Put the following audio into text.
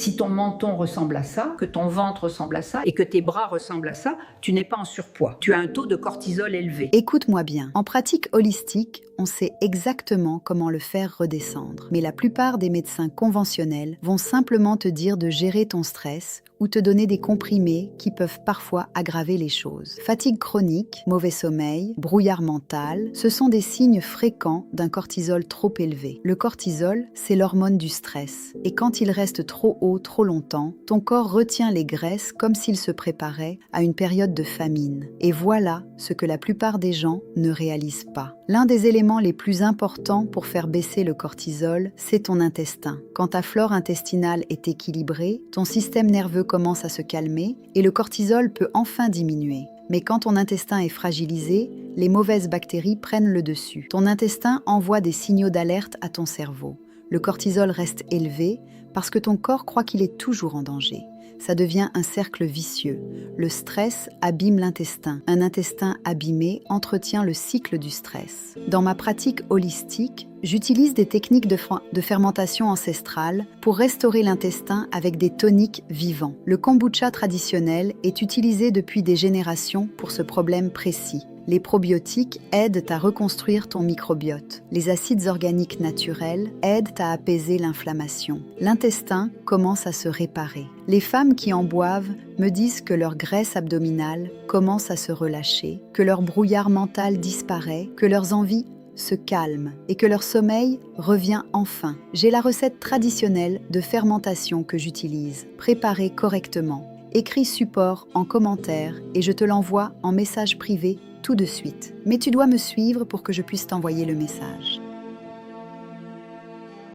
Si ton menton ressemble à ça, que ton ventre ressemble à ça et que tes bras ressemblent à ça, tu n'es pas en surpoids. Tu as un taux de cortisol élevé. Écoute-moi bien. En pratique holistique, on sait exactement comment le faire redescendre. Mais la plupart des médecins conventionnels vont simplement te dire de gérer ton stress ou te donner des comprimés qui peuvent parfois aggraver les choses. Fatigue chronique, mauvais sommeil, brouillard mental, ce sont des signes fréquents d'un cortisol trop élevé. Le cortisol, c'est l'hormone du stress. Et quand il reste trop haut trop longtemps, ton corps retient les graisses comme s'il se préparait à une période de famine. Et voilà ce que la plupart des gens ne réalisent pas. L'un des éléments les plus importants pour faire baisser le cortisol, c'est ton intestin. Quand ta flore intestinale est équilibrée, ton système nerveux commence à se calmer et le cortisol peut enfin diminuer. Mais quand ton intestin est fragilisé, les mauvaises bactéries prennent le dessus. Ton intestin envoie des signaux d'alerte à ton cerveau. Le cortisol reste élevé parce que ton corps croit qu'il est toujours en danger. Ça devient un cercle vicieux. Le stress abîme l'intestin. Un intestin abîmé entretient le cycle du stress. Dans ma pratique holistique, j'utilise des techniques de fermentation ancestrale pour restaurer l'intestin avec des toniques vivants. Le kombucha traditionnel est utilisé depuis des générations pour ce problème précis. Les probiotiques aident à reconstruire ton microbiote. Les acides organiques naturels aident à apaiser l'inflammation. L'intestin commence à se réparer. Les femmes qui en boivent me disent que leur graisse abdominale commence à se relâcher, que leur brouillard mental disparaît, que leurs envies se calment et que leur sommeil revient enfin. J'ai la recette traditionnelle de fermentation que j'utilise. Préparée correctement. Écris support en commentaire et je te l'envoie en message privé tout de suite. Mais tu dois me suivre pour que je puisse t'envoyer le message.